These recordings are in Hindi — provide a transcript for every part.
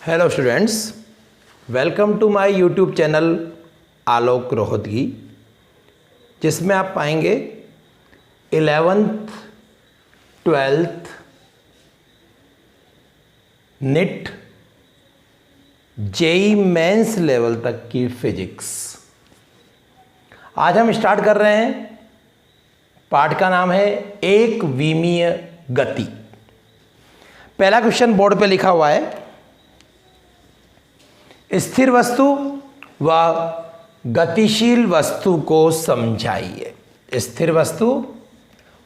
Hello students, welcome to my YouTube channel Alok Rohatgi, जिसमें आप पाएंगे 11th 12th knit JEE mains level तक की फिजिक्स। आज हम स्टार्ट कर रहे हैं। पाठ का नाम है एक विमीय गति। पहला क्वेश्चन बोर्ड पे लिखा हुआ है, स्थिर वस्तु व गतिशील वस्तु को समझाइए। स्थिर वस्तु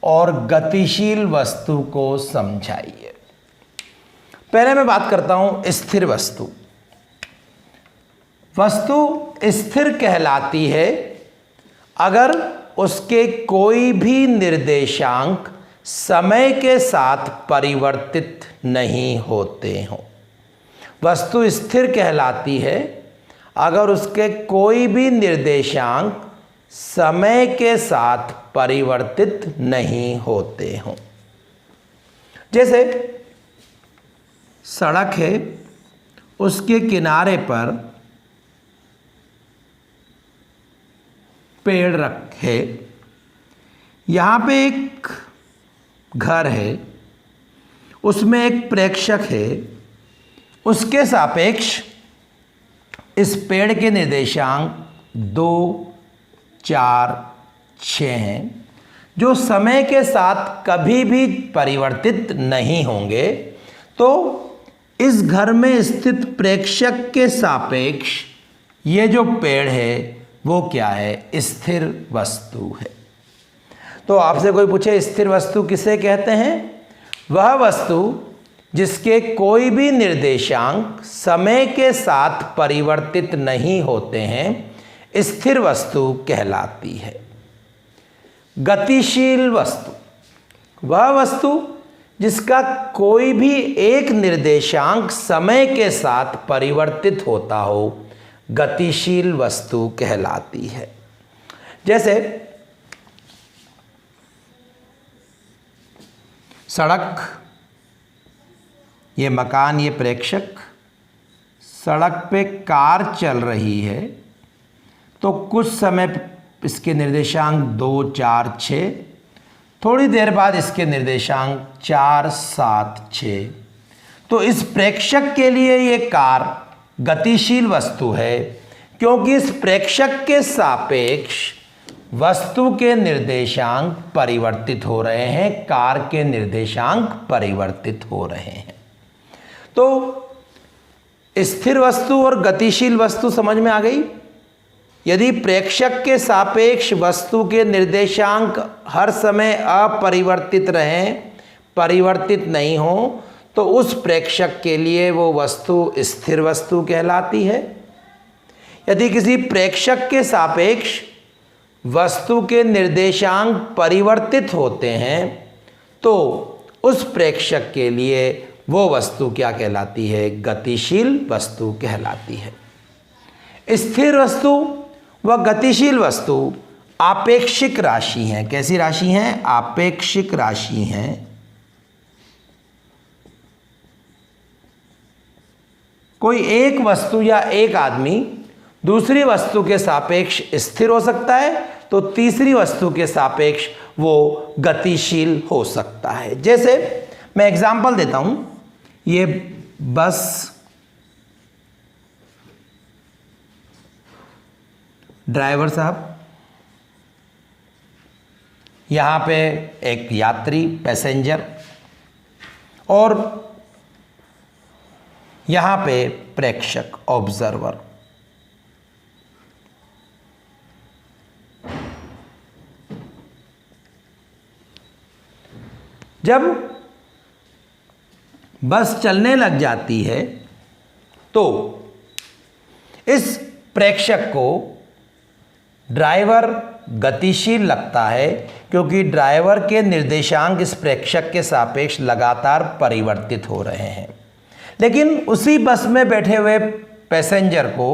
और गतिशील वस्तु को समझाइए। पहले मैं बात करता हूं स्थिर वस्तु। वस्तु स्थिर कहलाती है अगर उसके कोई भी निर्देशांक समय के साथ परिवर्तित नहीं होते हों। वस्तु स्थिर कहलाती है अगर उसके कोई भी निर्देशांक समय के साथ परिवर्तित नहीं होते हों। जैसे सड़क है, उसके किनारे पर पेड़ रखे, यहाँ पे एक घर है, उसमें एक प्रेक्षक है, उसके सापेक्ष इस पेड़ के निर्देशांक 2, 4, 6 हैं, जो समय के साथ कभी भी परिवर्तित नहीं होंगे। तो इस घर में स्थित प्रेक्षक के सापेक्ष ये जो पेड़ है वो क्या है? स्थिर वस्तु है। तो आपसे कोई पूछे स्थिर वस्तु किसे कहते हैं? वह वस्तु जिसके कोई भी निर्देशांक समय के साथ परिवर्तित नहीं होते हैं स्थिर वस्तु कहलाती है। गतिशील वस्तु, वह वस्तु जिसका कोई भी एक निर्देशांक समय के साथ परिवर्तित होता हो, गतिशील वस्तु कहलाती है। जैसे सड़क, ये मकान, ये प्रेक्षक, सड़क पे कार चल रही है तो कुछ समय इसके निर्देशांक 2, 4, 6, थोड़ी देर बाद इसके निर्देशांक 4, 7, 6। तो इस प्रेक्षक के लिए ये कार गतिशील वस्तु है क्योंकि इस प्रेक्षक के सापेक्ष वस्तु के निर्देशांक परिवर्तित हो रहे हैं, कार के निर्देशांक परिवर्तित हो रहे हैं। तो स्थिर वस्तु और गतिशील वस्तु समझ में आ गई। यदि प्रेक्षक के सापेक्ष वस्तु के निर्देशांक हर समय अपरिवर्तित रहें, परिवर्तित नहीं हो, तो उस प्रेक्षक के लिए वो वस्तु स्थिर वस्तु कहलाती है। यदि किसी प्रेक्षक के सापेक्ष वस्तु के निर्देशांक परिवर्तित होते हैं तो उस प्रेक्षक के लिए वो वस्तु क्या कहलाती है? गतिशील वस्तु कहलाती है। स्थिर वस्तु व गतिशील वस्तु आपेक्षिक राशि हैं। कैसी राशि हैं? आपेक्षिक राशि हैं। कोई एक वस्तु या एक आदमी दूसरी वस्तु के सापेक्ष स्थिर हो सकता है तो तीसरी वस्तु के सापेक्ष वो गतिशील हो सकता है। जैसे मैं एग्जांपल देता हूं, ये बस, ड्राइवर साहब, यहां पे एक यात्री पैसेंजर और यहां पे प्रेक्षक ऑब्जर्वर। जब बस चलने लग जाती है तो इस प्रेक्षक को ड्राइवर गतिशील लगता है क्योंकि ड्राइवर के निर्देशांक इस प्रेक्षक के सापेक्ष लगातार परिवर्तित हो रहे हैं। लेकिन उसी बस में बैठे हुए पैसेंजर को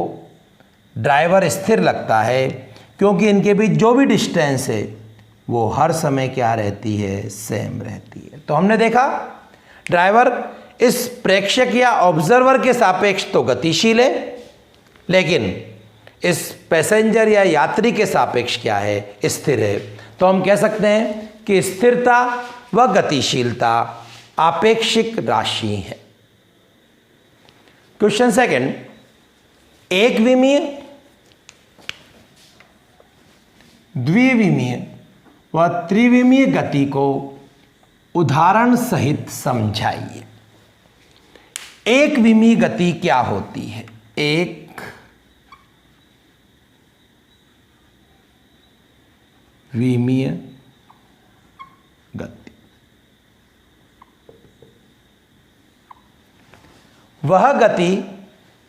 ड्राइवर स्थिर लगता है क्योंकि इनके बीच जो भी डिस्टेंस है वो हर समय क्या रहती है? सेम रहती है। तो हमने देखा ड्राइवर इस प्रेक्षक या ऑब्जर्वर के सापेक्ष तो गतिशील है, लेकिन इस पैसेंजर या यात्री के सापेक्ष क्या है, स्थिर है। तो हम कह सकते हैं कि स्थिरता व गतिशीलता आपेक्षिक राशि है। क्वेश्चन सेकंड, एक विमीय, द्विविमीय व त्रिविमीय गति को उदाहरण सहित समझाइए। एक विमीय गति क्या होती है? एक विमीय गति वह गति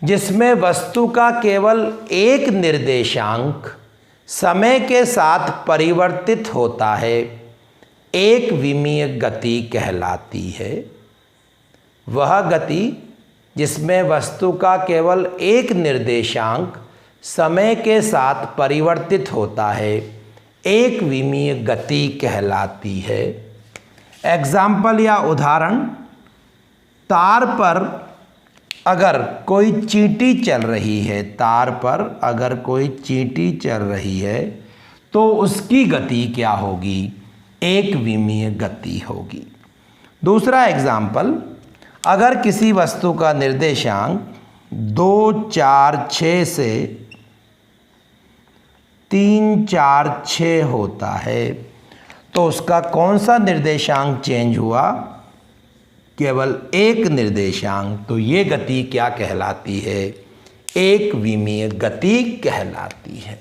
जिसमें वस्तु का केवल एक निर्देशांक समय के साथ परिवर्तित होता है, एक विमीय गति कहलाती है। वह गति जिसमें वस्तु का केवल एक निर्देशांक समय के साथ परिवर्तित होता है, एक विमीय गति कहलाती है। एग्जाम्पल या उदाहरण, तार पर अगर कोई चींटी चल रही है, तार पर अगर कोई चींटी चल रही है तो उसकी गति क्या होगी? एक विमीय गति होगी। दूसरा एग्जाम्पल, अगर किसी वस्तु का निर्देशांक 2, 4, 6 से 3, 4, 6 होता है तो उसका कौन सा निर्देशांक चेंज हुआ? केवल एक निर्देशांक। तो ये गति क्या कहलाती है? एक विमीय गति कहलाती है।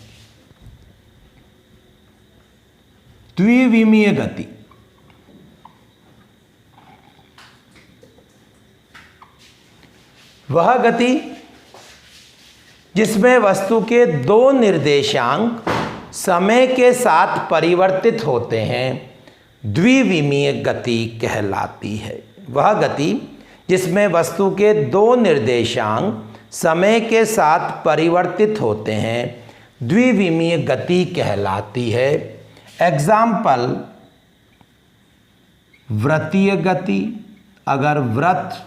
द्विविमीय गति, वह गति जिसमें वस्तु के दो निर्देशांक समय के साथ परिवर्तित होते हैं, द्विविमीय गति कहलाती है। वह गति जिसमें वस्तु के दो निर्देशांक समय के साथ परिवर्तित होते हैं, द्विविमीय गति कहलाती है। एग्जाम्पल, वृत्तीय गति, अगर वृत्त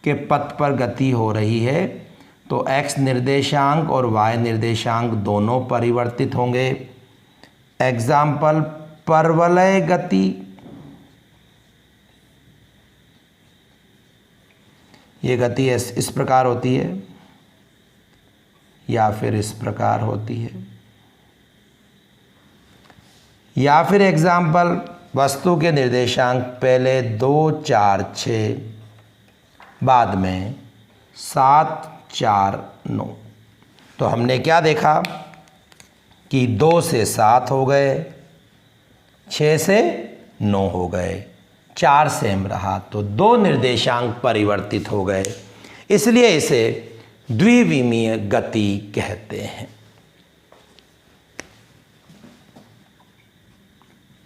के पथ पर गति हो रही है तो x निर्देशांक और y निर्देशांक दोनों परिवर्तित होंगे। एग्जाम्पल, परवलय गति, ये गति इस प्रकार होती है या फिर इस प्रकार होती है। या फिर एग्जाम्पल, वस्तु के निर्देशांक पहले 2, 4, 6, बाद में 7, 4, 9। तो हमने क्या देखा कि 2 से 7 हो गए, 6 से 9 हो गए, 4 सेम रहा, तो 2 निर्देशांक परिवर्तित हो गए, इसलिए इसे द्विविमीय गति कहते हैं।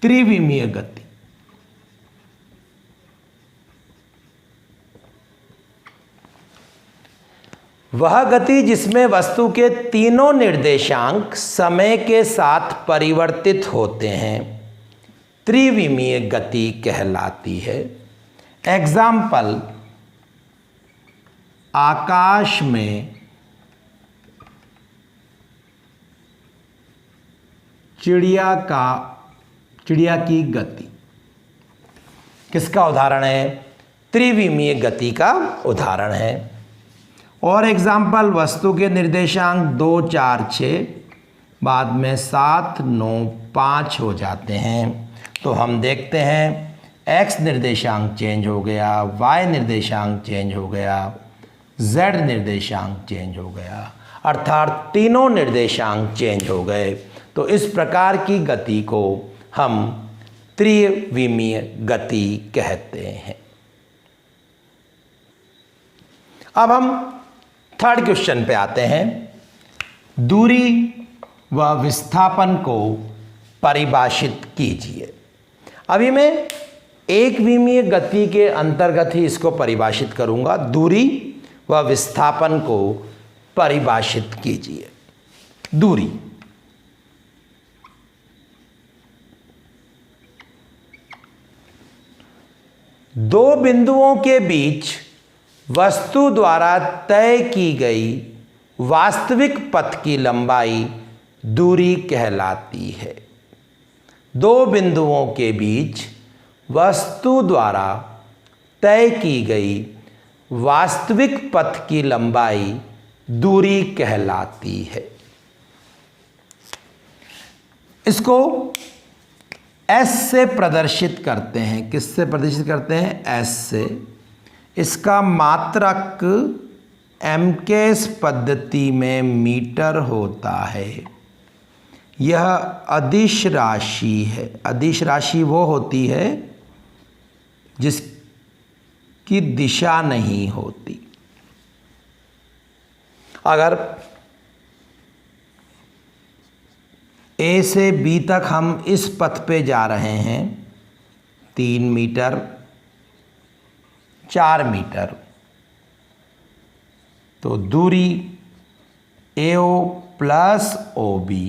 त्रिविमीय गति, वह गति जिसमें वस्तु के तीनों निर्देशांक समय के साथ परिवर्तित होते हैं, त्रिविमीय गति कहलाती है। एग्जाम्पल, आकाश में चिड़िया की गति किसका उदाहरण है? त्रिविमीय गति का उदाहरण है। और एग्जाम्पल, वस्तु के निर्देशांक 2, 4, 6, बाद में 7, 9, 5 हो जाते हैं, तो हम देखते हैं x निर्देशांक चेंज हो गया, y निर्देशांक चेंज हो गया, z निर्देशांक चेंज हो गया, अर्थात तीनों निर्देशांक चेंज हो गए। तो इस प्रकार की गति को हम त्रिविमीय गति कहते हैं। अब हम थर्ड क्वेश्चन पे आते हैं। दूरी व विस्थापन को परिभाषित कीजिए। अभी मैं एक विमीय गति के अंतर्गत ही इसको परिभाषित करूंगा। दूरी व विस्थापन को परिभाषित कीजिए। दूरी, दो बिंदुओं के बीच वस्तु द्वारा तय की गई वास्तविक पथ की लंबाई दूरी कहलाती है। दो बिंदुओं के बीच वस्तु द्वारा तय की गई वास्तविक पथ की लंबाई दूरी कहलाती है। इसको S से प्रदर्शित करते हैं। किससे प्रदर्शित करते हैं? S से। इसका मात्रक MKS पद्धति में मीटर होता है। यह अदिश राशि है। अदिश राशि वो होती है जिसकी दिशा नहीं होती। अगर A से B तक हम इस पथ पे जा रहे हैं 3 मीटर 4 मीटर, तो दूरी AO प्लस OB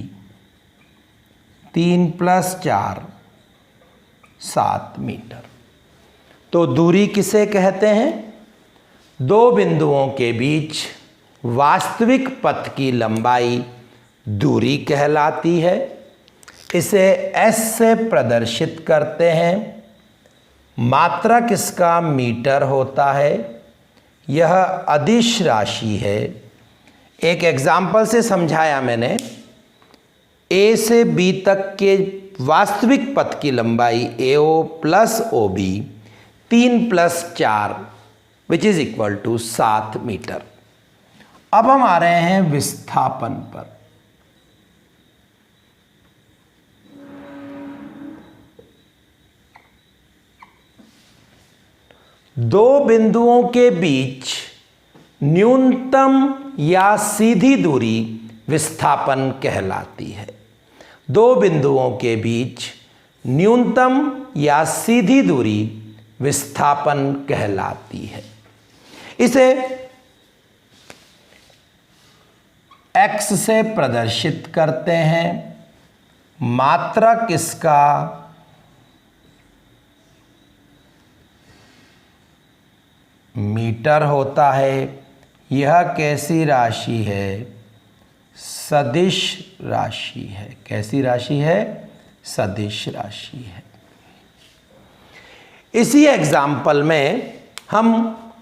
3 + 4 7 मीटर। तो दूरी किसे कहते हैं? दो बिंदुओं के बीच वास्तविक पथ की लंबाई दूरी कहलाती है। इसे S से प्रदर्शित करते हैं। मात्रक इसका मीटर होता है। यह अदिश राशि है। एक एग्जाम्पल से समझाया मैंने। A से B तक के वास्तविक पथ की लंबाई AO plus OB 3 + 4 which is equal to 7 metre. अब हम आ रहे हैं विस्थापन पर। दो बिंदुओं के बीच न्यूनतम या सीधी दूरी विस्थापन कहलाती है। दो बिंदुओं के बीच न्यूनतम या सीधी दूरी विस्थापन कहलाती है। इसे X से प्रदर्शित करते हैं। मात्रक इसका मीटर होता है। यह कैसी राशि है? सदिश राशि है। कैसी राशि है? सदिश राशि है। इसी एग्जाम्पल में हम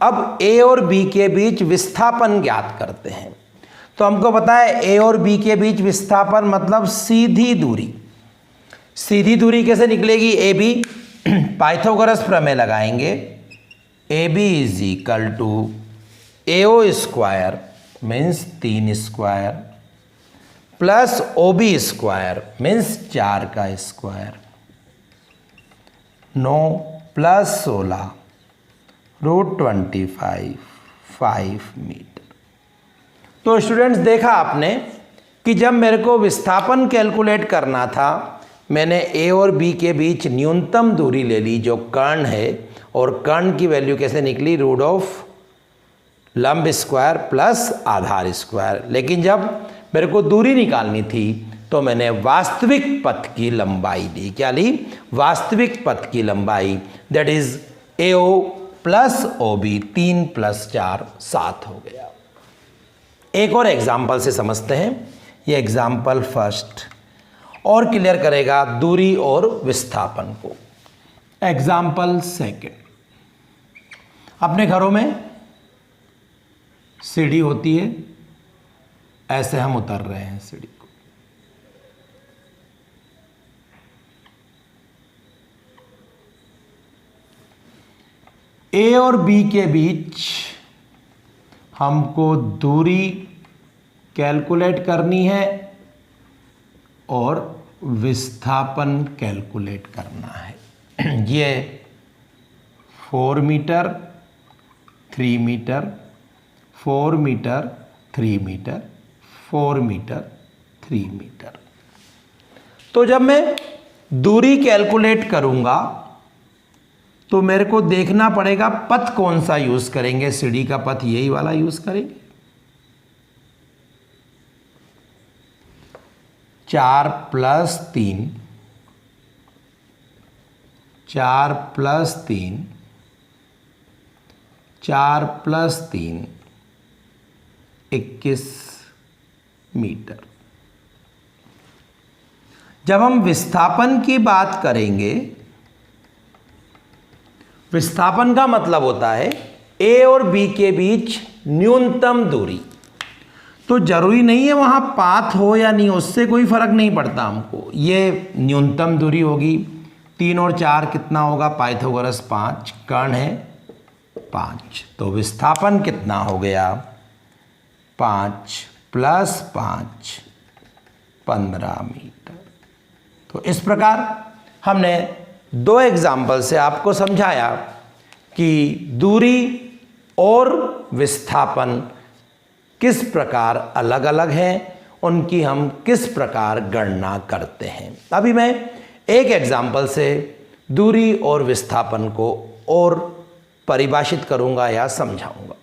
अब A और B के बीच विस्थापन ज्ञात करते हैं। तो हमको पता है A और B के बीच विस्थापन मतलब सीधी दूरी। सीधी दूरी कैसे निकलेगी? AB पाइथागोरस प्रमेय लगाएंगे। AB is equal to AO square means 3 square plus OB square means 4 का स्क्वायर 9 + 16 √25 5 मीटर। तो स्टूडेंट्स देखा आपने कि जब मेरे को विस्थापन कैलकुलेट करना था, मैंने A और B के बीच न्यूनतम दूरी ले ली जो कर्ण है, और कर्ण की वैल्यू कैसे निकली? √ लंब स्क्वायर प्लस आधार स्क्वायर। लेकिन जब मेरे को दूरी निकालनी थी तो मैंने वास्तविक पथ की लंबाई ली। क्या ली? वास्तविक पथ की लंबाई, that is AO plus OB 3 + 4 7 हो गया। एक और एग्जाम्पल से समझते हैं। ये एग्जाम्पल फर्स्ट और क्लियर करेगा दूरी और विस्थापन को। Example second. अपने घरों में सीढ़ी होती है, ऐसे हम उतर रहे हैं सीढ़ी को। A और B के बीच हमको दूरी कैलकुलेट करनी है और विस्थापन कैलकुलेट करना है। ये 4 metre 3 metre 4 metre 3 metre 4 metre 3 metre. तो जब मैं दूरी कैलकुलेट करूंगा तो मेरे को देखना पड़ेगा पथ कौन सा यूज करेंगे। सीढ़ी का पथ यही वाला यूज करेंगे। 4 + 3 4 + 3 4 + 3 21 मीटर। जब हम विस्थापन की बात करेंगे, विस्थापन का मतलब होता है ए और बी के बीच न्यूनतम दूरी। तो जरूरी नहीं है वहां पाथ हो या नहीं, उससे कोई फर्क नहीं पड़ता हमको, ये न्यूनतम दूरी होगी। 3 और 4 कितना होगा, पाइथागोरस 5, कर्ण है 5, तो विस्थापन कितना हो गया, 5 + 5 15 मीटर। तो इस प्रकार हमने 2 एग्जाम्पल से आपको समझाया कि दूरी और विस्थापन किस प्रकार अलग अलग हैं, उनकी हम किस प्रकार गणना करते हैं। अभी मैं एक एग्जाम्पल से दूरी और विस्थापन को और परिभाषित करूंगा या समझाऊंगा।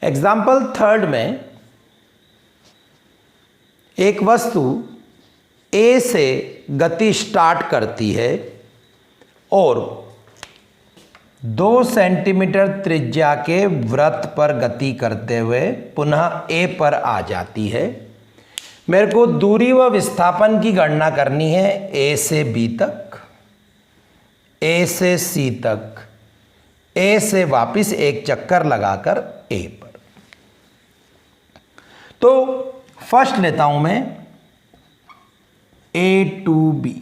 एग्जाम्पल 3 में एक वस्तु ए से गति स्टार्ट करती है और 2 सेंटीमीटर त्रिज्या के वृत्त पर गति करते हुए पुनः ए पर आ जाती है। मेरे को दूरी व विस्थापन की गणना करनी है ए से बी तक, ए से सी तक, ए से वापस एक चक्कर लगाकर ए पर। तो फर्स्ट लेता हूं मैं ए टू बी,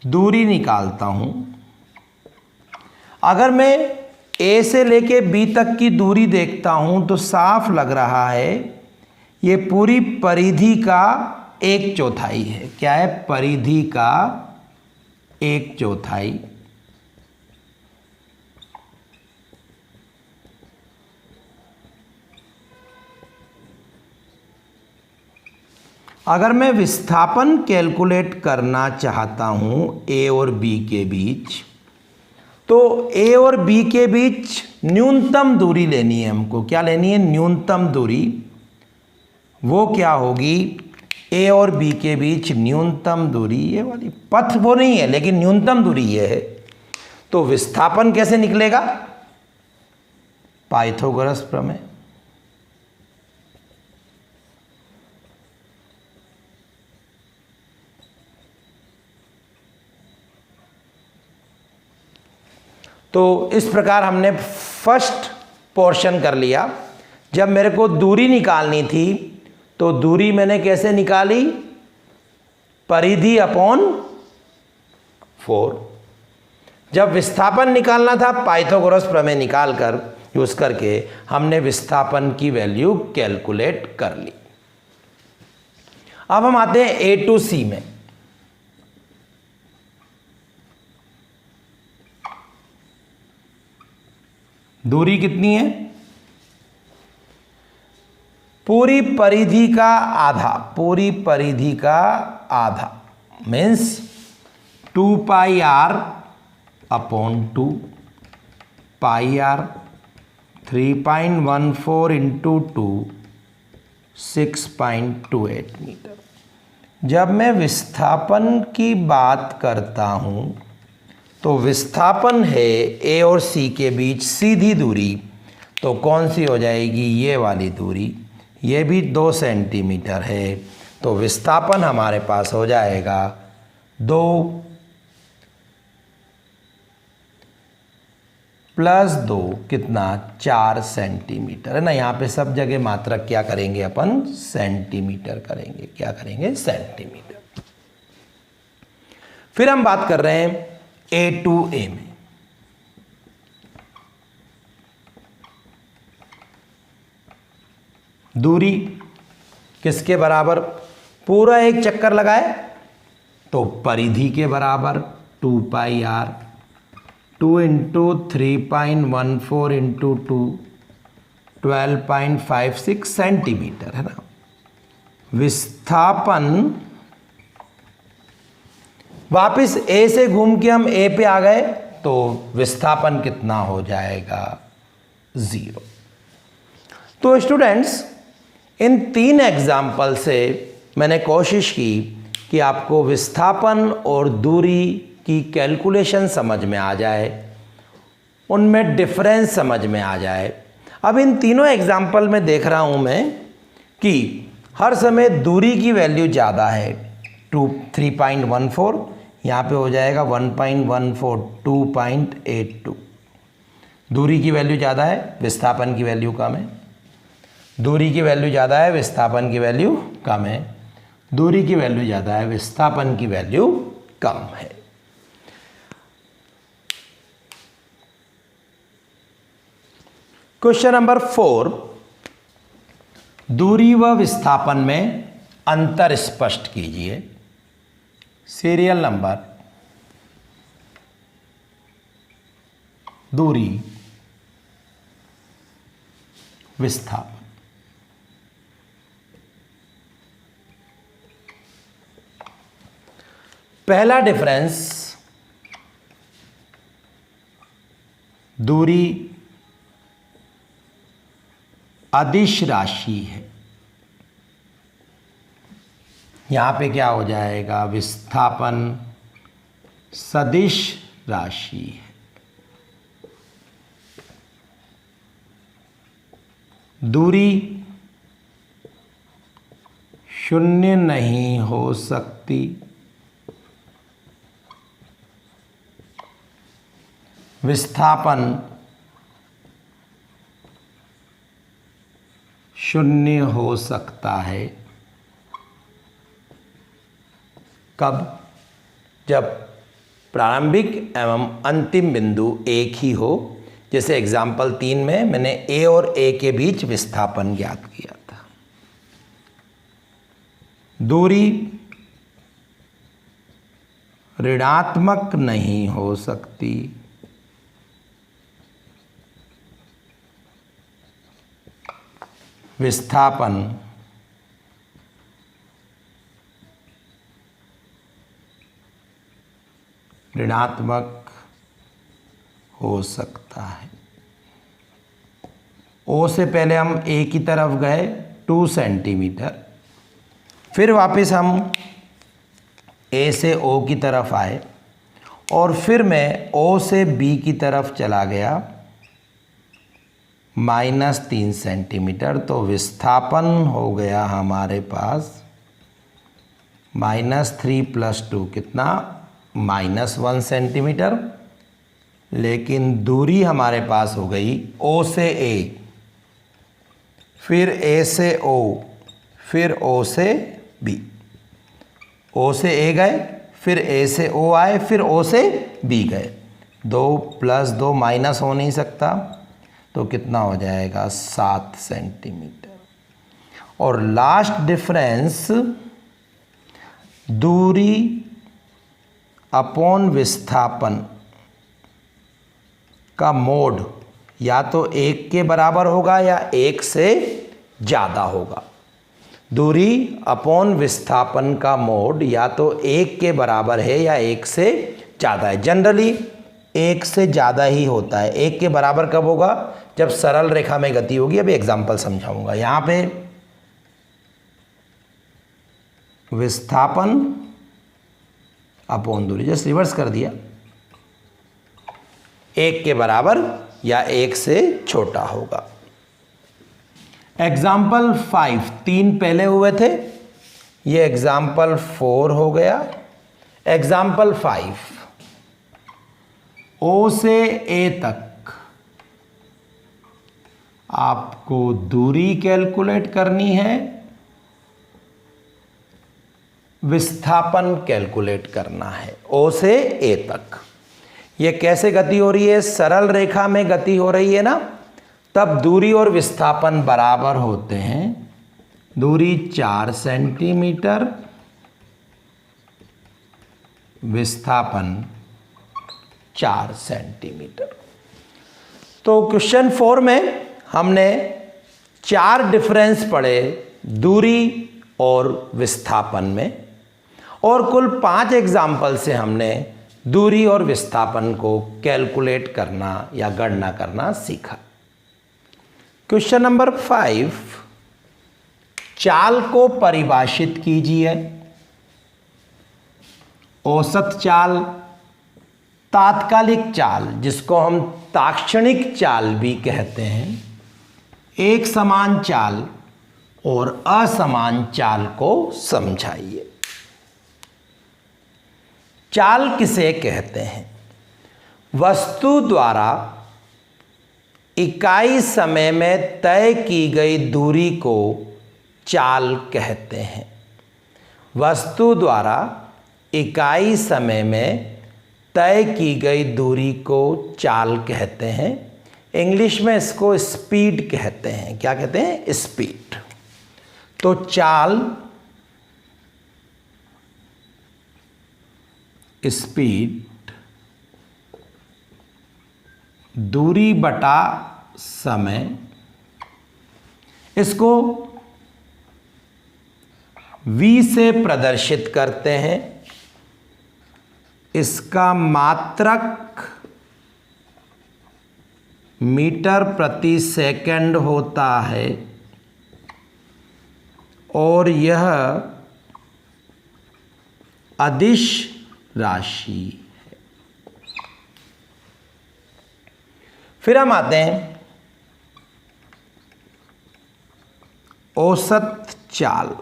दूरी निकालता हूं। अगर मैं ए से लेके बी तक की दूरी देखता हूं तो साफ लग रहा है ये पूरी परिधि का 1/4 है। क्या है, परिधि का 1/4। अगर मैं विस्थापन कैलकुलेट करना चाहता हूं ए और बी के बीच, तो ए और बी के बीच न्यूनतम दूरी लेनी है हमको। क्या लेनी है, न्यूनतम दूरी। वो क्या होगी, ए और बी के बीच न्यूनतम दूरी, ये वाली पथ वो नहीं है लेकिन न्यूनतम दूरी ये है। तो विस्थापन कैसे निकलेगा, पाइथागोरस प्रमेय। तो इस प्रकार हमने फर्स्ट पोर्शन कर लिया। जब मेरे को दूरी निकालनी थी तो दूरी मैंने कैसे निकाली, परिधि अपॉन 4। जब विस्थापन निकालना था पाइथागोरस प्रमेय निकालकर यूज करके हमने विस्थापन की वैल्यू कैलकुलेट कर ली। अब हम आते हैं ए टू सी में। दूरी कितनी है, पूरी परिधि का आधा, पूरी परिधि का आधा मीन्स 2πr/2 πr 3.14 × 2 6.28 मीटर। जब मैं विस्थापन की बात करता हूं तो विस्थापन है ए और सी के बीच सीधी दूरी, तो कौन सी हो जाएगी, ये वाली दूरी। ये भी 2 सेंटीमीटर है, तो विस्थापन हमारे पास हो जाएगा 2 + 2 कितना, 4 सेंटीमीटर है ना। यहाँ पे सब जगह मात्रक क्या करेंगे अपन, सेंटीमीटर करेंगे। क्या करेंगे, सेंटीमीटर। फिर हम बात कर रहे हैं ए टू ए में। दूरी किसके बराबर, पूरा एक चक्कर लगाए तो परिधि के बराबर 2πr 2 × 3.14 × 2 12.56 सेंटीमीटर है ना। विस्थापन वापिस ए से घूम के हम ए पे आ गए तो विस्थापन कितना हो जाएगा, 0। तो स्टूडेंट्स, इन 3 एग्जाम्पल से मैंने कोशिश की कि आपको विस्थापन और दूरी की कैलकुलेशन समझ में आ जाए उनमें डिफरेंस समझ में आ जाए। अब इन तीनों एग्जाम्पल में देख रहा हूँ मैं कि हर समय दूरी की वैल्यू ज़्यादा है, 3.14, यहाँ पे हो जाएगा 1.14, 2.82। दूरी की वैल्यू ज़्यादा है, विस्थापन की वैल्यू कम है। दूरी की वैल्यू ज़्यादा है, विस्थापन की वैल्यू कम है। दूरी की वैल्यू ज़्यादा है, विस्थापन की वैल्यू कम है। क्वेश्चन नंबर 4, दूरी व विस्थापन में अंतर स्पष्ट कीजिए। सीरियल नंबर, दूरी, विस्थापन। पहला डिफरेंस, दूरी अदिश राशि है। यहाँ पे क्या हो जाएगा, विस्थापन सदिश राशि है। दूरी शून्य नहीं हो सकती। विस्थापन शून्य हो सकता है। कब? जब प्रारंभिक एवं अंतिम बिंदु एक ही हो। जैसे एग्जाम्पल 3 में मैंने ए और ए के बीच विस्थापन ज्ञात किया था। दूरी ऋणात्मक नहीं हो सकती। विस्थापन ऋणात्मक हो सकता है। ओ से पहले हम ए की तरफ गए 2 सेंटीमीटर, फिर वापस हम ए से ओ की तरफ आए और फिर मैं ओ से बी की तरफ चला गया -3 सेंटीमीटर। तो विस्थापन हो गया हमारे पास -3 + 2 कितना, -1 सेंटीमीटर। लेकिन दूरी हमारे पास हो गई ओ से ए, फिर ए से ओ, फिर ओ से बी। ओ से ए गए, फिर ए से ओ आए, फिर ओ से बी गए। 2 + 2 माइनस हो नहीं सकता, तो कितना हो जाएगा 7 सेंटीमीटर। और लास्ट डिफरेंस, दूरी अपॉन विस्थापन का मोड या तो 1 के बराबर होगा या 1 से ज़्यादा होगा। दूरी अपॉन विस्थापन का मोड या तो 1 के बराबर है या 1 से ज़्यादा है। जनरली 1 से ज़्यादा ही होता है। 1 के बराबर कब होगा, जब सरल रेखा में गति होगी। अभी एग्जाम्पल समझाऊंगा। यहाँ पे विस्थापन अपॉन दूरी, जस्ट रिवर्स कर दिया, 1 के बराबर या 1 से छोटा होगा। एग्जाम्पल 5, 3 पहले हुए थे, ये एग्जाम्पल 4 हो गया। एग्जाम्पल 5, ओ से ए तक आपको दूरी कैलकुलेट करनी है, विस्थापन कैलकुलेट करना है। ओ से ए तक ये कैसे गति हो रही है, सरल रेखा में गति हो रही है ना, तब दूरी और विस्थापन बराबर होते हैं। दूरी 4 सेंटीमीटर, विस्थापन 4 सेंटीमीटर। तो क्वेश्चन 4 में हमने 4 डिफरेंस पढ़े दूरी और विस्थापन में, और कुल 5 एग्जाम्पल से हमने दूरी और विस्थापन को कैलकुलेट करना या गणना करना सीखा। क्वेश्चन नंबर 5, चाल को परिभाषित कीजिए। औसत चाल तात्कालिक चाल, जिसको हम ताक्षणिक चाल भी कहते हैं, एक समान चाल और असमान चाल को समझाइए। चाल किसे कहते हैं? वस्तु द्वारा इकाई समय में तय की गई दूरी को चाल कहते हैं। वस्तु द्वारा इकाई समय में तय की गई दूरी को चाल कहते हैं। इंग्लिश में इसको स्पीड कहते हैं। क्या कहते हैं? स्पीड। तो चाल स्पीड दूरी बटा समय, इसको v से प्रदर्शित करते हैं। इसका मात्रक मीटर प्रति सेकंड होता है और यह अदिश राशि है। फिर हम आते हैं औसत चाल।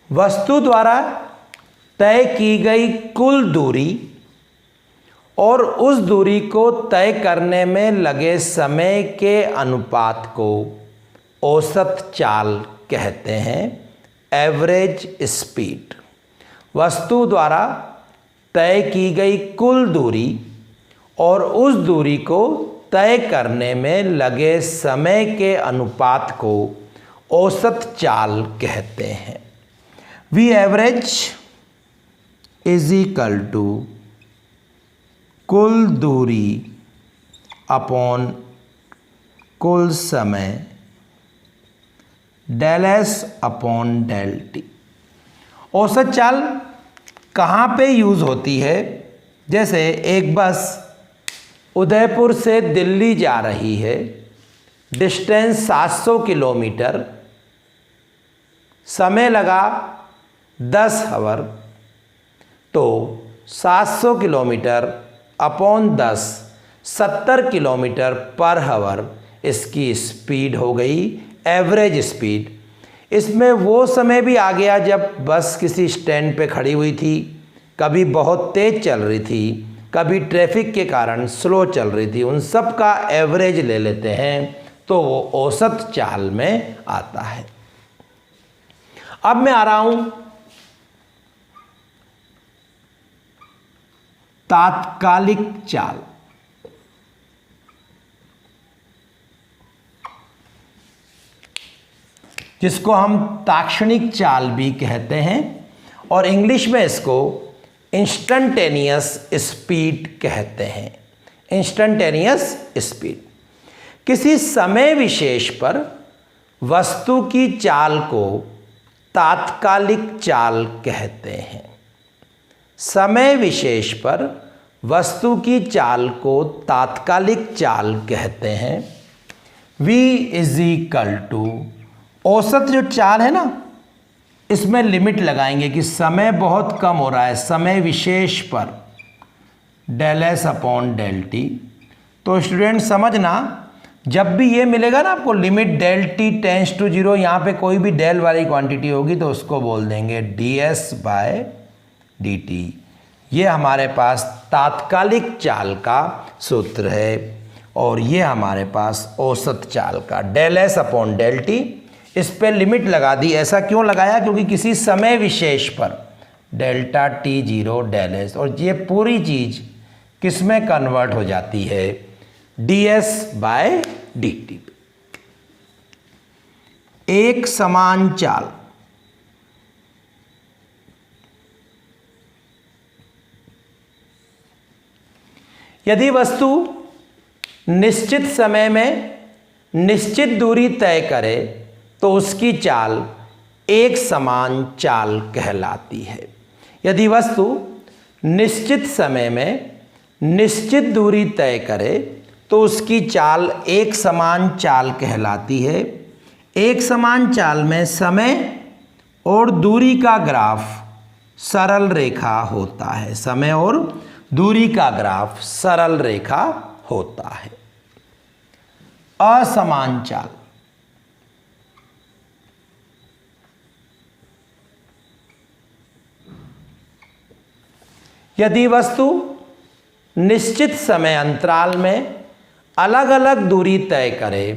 वस्तु द्वारा तय की गई कुल दूरी और उस दूरी को तय करने में लगे समय के अनुपात को औसत चाल कहते हैं, एवरेज स्पीड। वस्तु द्वारा तय की गई कुल दूरी और उस दूरी को तय करने में लगे समय के अनुपात को औसत चाल कहते हैं। V average is equal to कुल दूरी अपॉन कुल समय del S upon del T. औसत चाल कहाँ पे यूज़ होती है? जैसे एक बस उदयपुर से दिल्ली जा रही है, डिस्टेंस 700 किलोमीटर, समय लगा 10 आवर, तो 700 kilometre upon 10 70 kilometre per hour इसकी स्पीड हो गई, एवरेज स्पीड। इसमें वो समय भी आ गया जब बस किसी स्टैंड पे खड़ी हुई थी, कभी बहुत तेज़ चल रही थी, कभी ट्रैफिक के कारण स्लो चल रही थी, उन सब का एवरेज ले लेते हैं तो वो औसत चाल में आता है। अब मैं आ रहा हूं तात्कालिक चाल। जिसको हम ताक्षणिक चाल भी कहते हैं और इंग्लिश में इसको इंस्टेंटेनियस स्पीड कहते हैं। इंस्टेंटेनियस स्पीड किसी समय विशेष पर वस्तु की चाल को तात्कालिक चाल कहते हैं। समय विशेष पर वस्तु की चाल को तात्कालिक चाल कहते हैं। v इज इक्वल टू औसत जो चाल है ना, इसमें लिमिट लगाएंगे कि समय बहुत कम हो रहा है, समय विशेष पर del S upon del T. तो स्टूडेंट समझना, जब भी ये मिलेगा ना आपको limit del T tends to 0, यहाँ पे कोई भी डेल वाली क्वांटिटी होगी तो उसको बोल देंगे D S by D T. ये हमारे पास तात्कालिक चाल का सूत्र है और ये हमारे पास औसत चाल का del S upon del T. इस पे लिमिट लगा दी। ऐसा क्यों लगाया? क्योंकि किसी समय विशेष पर डेल्टा टी 0 डेल एस, और ये पूरी चीज़ किस में कन्वर्ट हो जाती है? D S by D T. एक समान चाल यदि वस्तु निश्चित समय में निश्चित दूरी तय करे तो उसकी चाल एक समान चाल कहलाती है। यदि वस्तु निश्चित समय में निश्चित दूरी तय करे तो उसकी चाल एक समान चाल कहलाती है। एक समान चाल में समय और दूरी का ग्राफ सरल रेखा होता है। समय और दूरी का ग्राफ सरल रेखा होता है। असमान चाल, यदि वस्तु निश्चित समय अंतराल में अलग अलग दूरी तय करे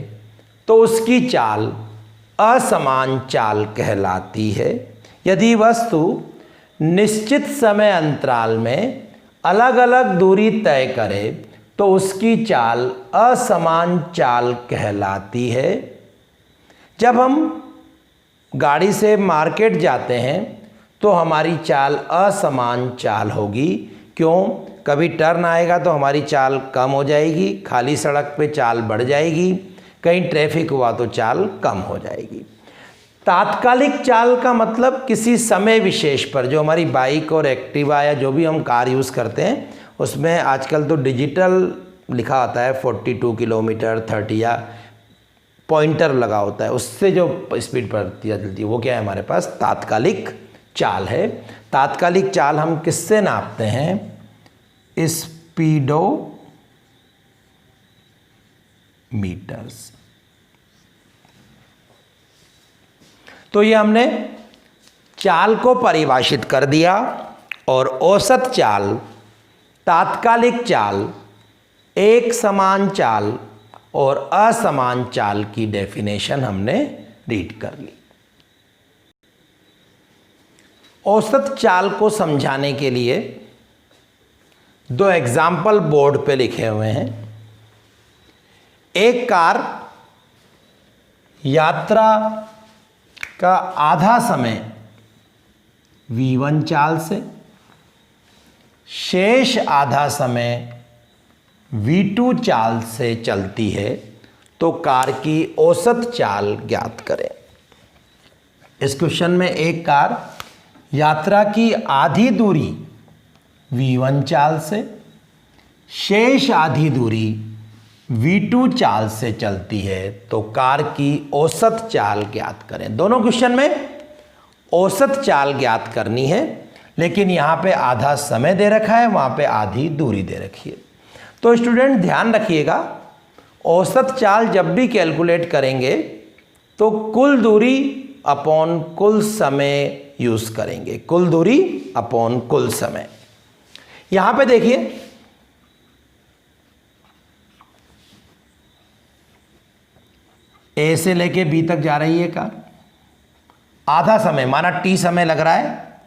तो उसकी चाल असमान चाल कहलाती है। यदि वस्तु निश्चित समय अंतराल में अलग अलग दूरी तय करे तो उसकी चाल असमान चाल कहलाती है। जब हम गाड़ी से मार्केट जाते हैं तो हमारी चाल असमान चाल होगी। क्यों? कभी टर्न आएगा तो हमारी चाल कम हो जाएगी, खाली सड़क पे चाल बढ़ जाएगी, कहीं ट्रैफिक हुआ तो चाल कम हो जाएगी। तात्कालिक चाल का मतलब किसी समय विशेष पर, जो हमारी बाइक और एक्टिवा या जो भी हम कार यूज़ करते हैं उसमें आजकल तो डिजिटल लिखा होता है 42 किलोमीटर 30 या पॉइंटर लगा होता है, उससे जो स्पीड बढ़ती है वो क्या है हमारे पास तात्कालिक चाल है। तात्कालिक चाल हम किससे नापते हैं? स्पीडोमीटर्स। तो ये हमने चाल को परिभाषित कर दिया और औसत चाल, तात्कालिक चाल, एक समान चाल और असमान चाल की डेफिनेशन हमने रीड कर ली। औसत चाल को समझाने के लिए दो एग्जाम्पल बोर्ड पे लिखे हुए हैं। एक कार यात्रा का आधा समय v1 चाल से, शेष आधा समय v2 चाल से चलती है, तो कार की औसत चाल ज्ञात करें। इस क्वेश्चन में एक कार यात्रा की आधी दूरी v1 चाल से, शेष आधी दूरी v2 चाल से चलती है, तो कार की औसत चाल ज्ञात करें। दोनों क्वेश्चन में औसत चाल ज्ञात करनी है, लेकिन यहाँ पे आधा समय दे रखा है, वहाँ पे आधी दूरी दे रखी है। तो स्टूडेंट ध्यान रखिएगा, औसत चाल जब भी कैलकुलेट करेंगे तो कुल दूरी अपॉन कुल समय यूज़ करेंगे। कुल दूरी अपॉन कुल समय। यहाँ पे देखिए ए से लेके बी तक जा रही है कार, आधा समय माना टी समय लग रहा है,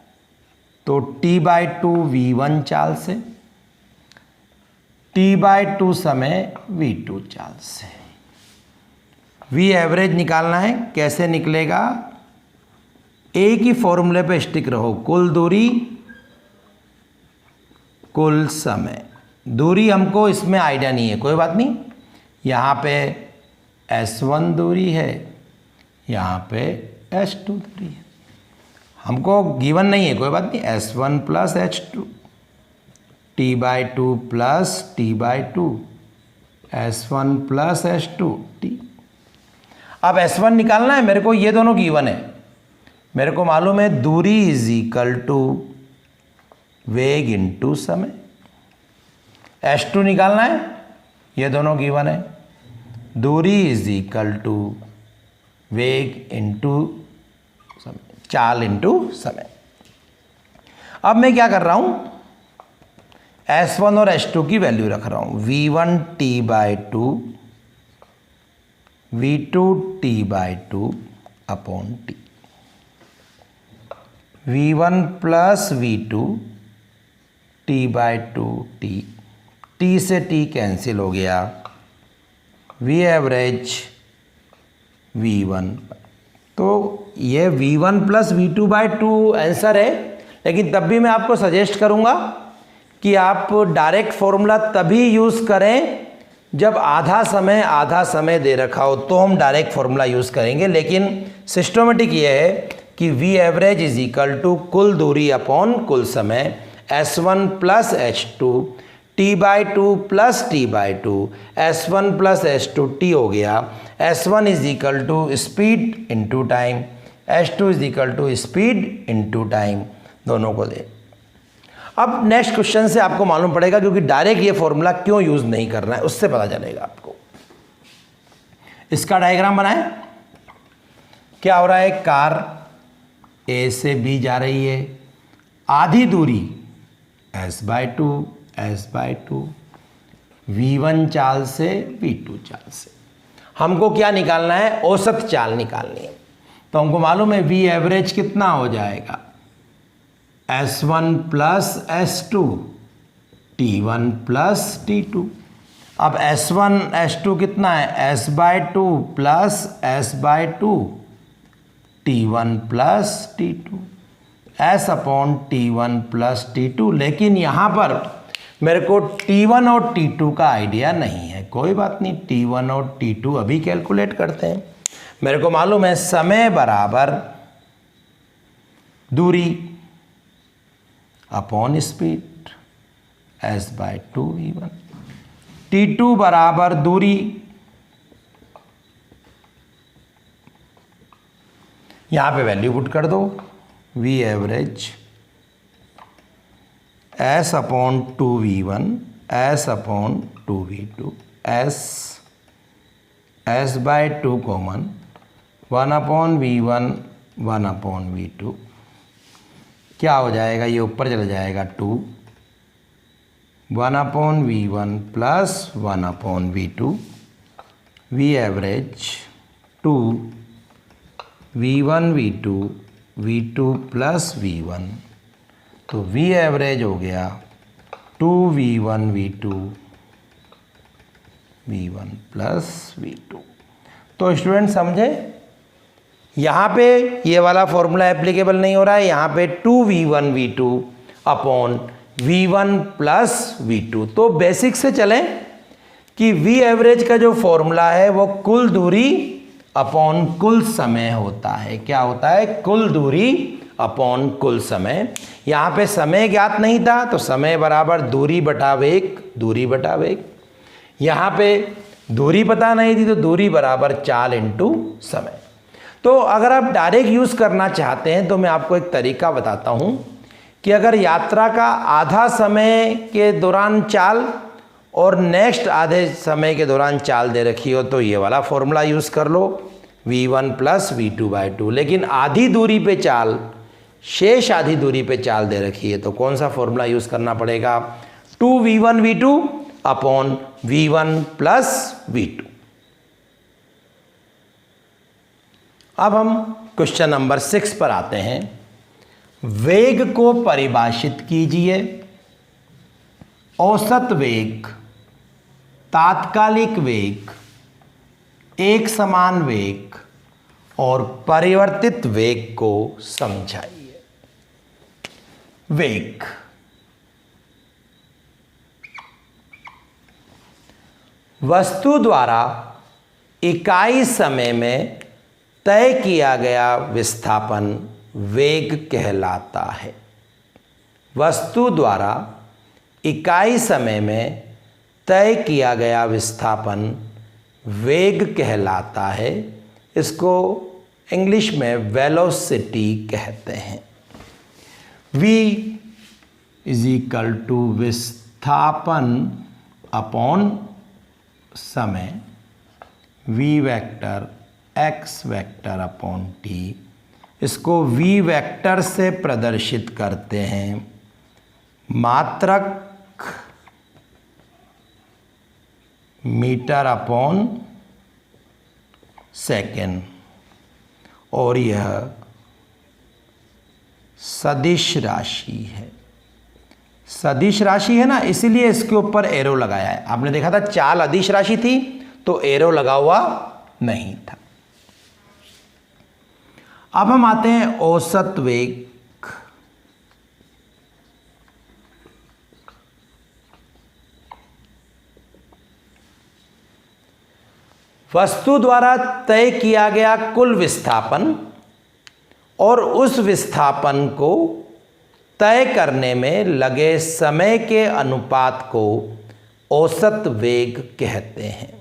तो t/2 v1 चाल से, t/2 समय v2 चाल से। v एवरेज निकालना है, कैसे निकलेगा? एक ही फॉर्मूले पे स्टिक रहो, कुल दूरी कुल समय। दूरी हमको इसमें आइडिया नहीं है, कोई बात नहीं। यहाँ पे s1 दूरी है, यहाँ पे s2 दूरी है, हमको गिवन नहीं है, कोई बात नहीं। s1 plus h2, t/2 plus t/2, s1 plus h2 t। अब s1 निकालना है मेरे को, ये दोनों गिवन है, मेरे को मालूम है दूरी इज इक्वल टू वेग इंटू समय। s2 निकालना है, ये दोनों गिवन है, दूरी इज इक्वल टू वेग इंटू समय, चाल इंटू समय। अब मैं क्या कर रहा हूं, s1 और s2 की वैल्यू रख रहा हूं। v1 t/2, v2 t/2 upon t। v1 plus v2 t/2 t, t से t कैंसिल हो गया, v एवरेज v1। तो ये v1 प्लस v2/2 आंसर है, लेकिन तब भी मैं आपको सजेस्ट करूंगा कि आप डायरेक्ट फॉर्मूला तभी यूज़ करें जब आधा समय दे रखा हो, तो हम डायरेक्ट फॉर्मूला यूज़ करेंगे। लेकिन सिस्टमेटिक ये है कि v average is equal to कुल दूरी अपॉन कुल समय, s1 plus h2, t/2 plus t/2 s1 plus s2 t हो गया। s1 is equal to speed into time, s2 is equal to speed into time, दोनों को दे। अब नेक्स्ट क्वेश्चन से आपको मालूम पड़ेगा, क्योंकि डायरेक्ट ये फॉर्मूला क्यों यूज नहीं करना है उससे पता चलेगा आपको। इसका डायग्राम बनाएं। क्या हो रहा है, कार ए से बी जा रही है, आधी दूरी s/2 s/2 v1 चाल से v2 चाल से। हमको क्या निकालना है, औसत चाल निकालनी है। तो हमको मालूम है v एवरेज कितना हो जाएगा, s1 plus s2 t1 plus t2। अब s1 s2 कितना है, s/2 plus s/2 t1 plus t2, s/t1 plus t2। लेकिन यहाँ पर मेरे को t1 और t2 का आइडिया नहीं है, कोई बात नहीं, t1 और t2 अभी कैलकुलेट करते हैं। मेरे को मालूम है समय बराबर दूरी upon speed s/2 v1, t2 बराबर दूरी, यहां पे वैल्यू पुट कर दो, v average s/2 v1 s/2 v2 s/2 common 1/v1 1/v2, क्या हो जाएगा, ये ऊपर चला जाएगा 2, 1/v1 plus 1/v2, v average 2 v1 v2 v2 plus v1, तो v एवरेज हो गया 2 v1 v2 v1 plus v2। तो स्टूडेंट समझे, यहाँ पे ये वाला फॉर्मूला एप्लीकेबल नहीं हो रहा है, यहाँ पे 2v1 v2 upon v1 plus v2। तो बेसिक से चलें कि v एवरेज का जो फॉर्मूला है वो कुल दूरी अपॉन कुल समय होता है। क्या होता है, कुल दूरी अपॉन कुल समय। यहाँ पे समय ज्ञात नहीं था तो समय बराबर दूरी बटा वेग, दूरी बटा वेग। यहाँ पे दूरी पता नहीं थी तो दूरी बराबर चाल इंटू समय। तो अगर आप डायरेक्ट यूज़ करना चाहते हैं तो मैं आपको एक तरीका बताता हूँ कि अगर यात्रा का आधा समय के दौरान चाल और नेक्स्ट आधे समय के दौरान चाल दे रखी हो तो ये वाला फॉर्मूला यूज़ कर लो, v1 प्लस v2/2। लेकिन आधी दूरी पे चाल, शेष आधी दूरी पे चाल दे रखी है तो कौन सा फॉर्मूला यूज़ करना पड़ेगा, 2v1 v2 upon v1 plus v2। अब हम क्वेश्चन नंबर 6 पर आते हैं। वेग को परिभाषित कीजिए। औसत वेग, तात्कालिक वेग, एक समान वेग और परिवर्तित वेग को समझाइए। वेग, वस्तु द्वारा इकाई समय में तय किया गया विस्थापन वेग कहलाता है। वस्तु द्वारा इकाई समय में तय किया गया विस्थापन वेग कहलाता है। इसको इंग्लिश में वेलोसिटी कहते हैं। v इज इक्वल टू विस्थापन अपॉन समय, v vector x vector upon t। इसको v वेक्टर से प्रदर्शित करते हैं, मात्रक मीटर अपॉन सेकेंड, और यह सदिश राशि है। सदिश राशि है ना, इसीलिए इसके ऊपर एरो लगाया है। आपने देखा था चाल अदिश राशि थी तो एरो लगा हुआ नहीं था। अब हम आते हैं औसत वेग। वस्तु द्वारा तय किया गया कुल विस्थापन और उस विस्थापन को तय करने में लगे समय के अनुपात को औसत वेग कहते हैं।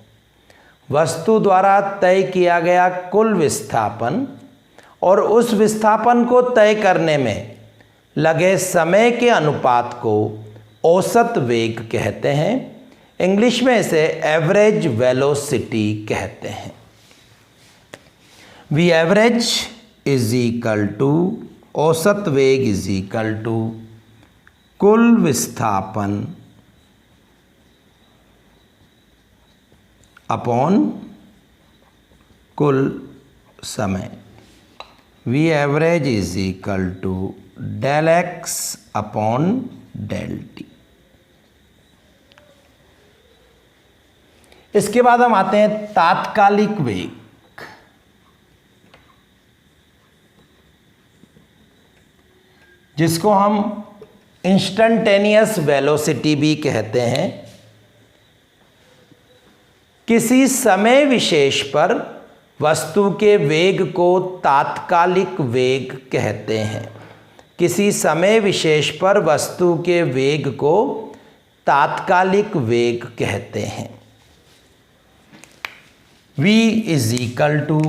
वस्तु द्वारा तय किया गया कुल विस्थापन और उस विस्थापन को तय करने में लगे समय के अनुपात को औसत वेग कहते हैं। इंग्लिश में इसे एवरेज वेलोसिटी कहते हैं। V average is equal to औसत वेग इज इक्वल टू कुल विस्थापन अपॉन कुल समय। V average is equal to del X upon del T. इसके बाद हम आते हैं तात्कालिक वेग। जिसको हम इंस्टेंटेनियस वेलोसिटी भी कहते हैं। किसी समय विशेष पर वस्तु के वेग को तात्कालिक वेग कहते हैं। किसी समय विशेष पर वस्तु के वेग को तात्कालिक वेग कहते हैं। v इज इक्वल टू,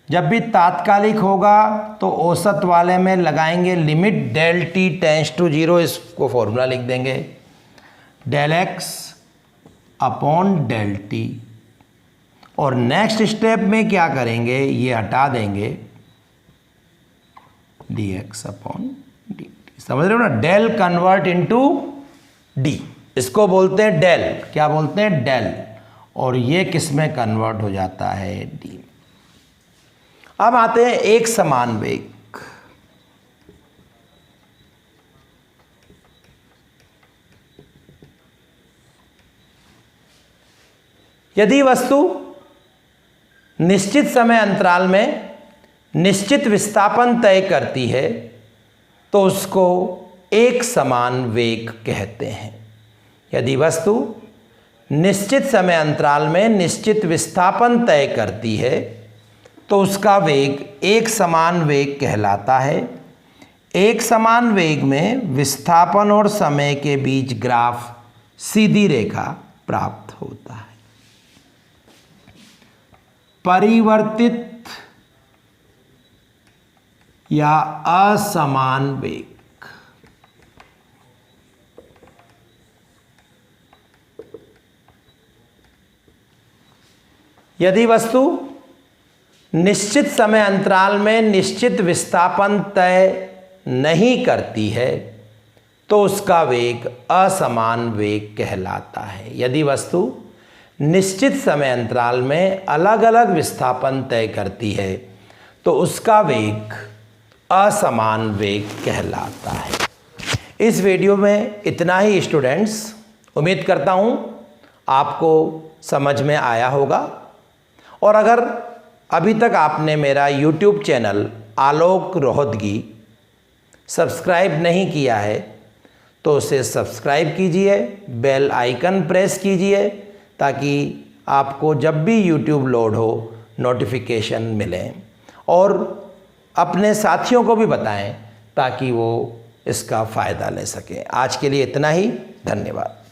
जब भी तात्कालिक होगा तो औसत वाले में लगाएंगे limit del T tends to 0, इसको फॉर्मूला लिख देंगे del X upon del T. और नेक्स्ट स्टेप में क्या करेंगे, ये हटा देंगे D X upon D T. समझ रहे हो ना, डेल कन्वर्ट इनटू डी, इसको बोलते हैं डेल। क्या बोलते हैं, डेल। और ये किस में कन्वर्ट हो जाता है, डी। अब आते हैं एक समान वेग। यदि वस्तु निश्चित समय अंतराल में निश्चित विस्थापन तय करती है तो उसको एक समान वेग कहते हैं। यदि वस्तु निश्चित समय अंतराल में निश्चित विस्थापन तय करती है तो उसका वेग एक समान वेग कहलाता है। एक समान वेग में विस्थापन और समय के बीच ग्राफ सीधी रेखा प्राप्त होता है। परिवर्तित या असमान वेग। यदि वस्तु निश्चित समय अंतराल में निश्चित विस्थापन तय नहीं करती है तो उसका वेग असमान वेग कहलाता है। यदि वस्तु निश्चित समय अंतराल में अलग अलग विस्थापन तय करती है तो उसका वेग असमान वेग कहलाता है। इस वीडियो में इतना ही स्टूडेंट्स। उम्मीद करता हूँ आपको समझ में आया होगा। और अगर अभी तक आपने मेरा YouTube channel Alok Rohatgi subscribe नहीं किया है तो उसे सब्सक्राइब कीजिए, बेल आइकन प्रेस कीजिए ताकि आपको जब भी YouTube लोड हो नोटिफिकेशन मिले, और अपने साथियों को भी बताएं ताकि वो इसका फ़ायदा ले सकें। आज के लिए इतना ही, धन्यवाद।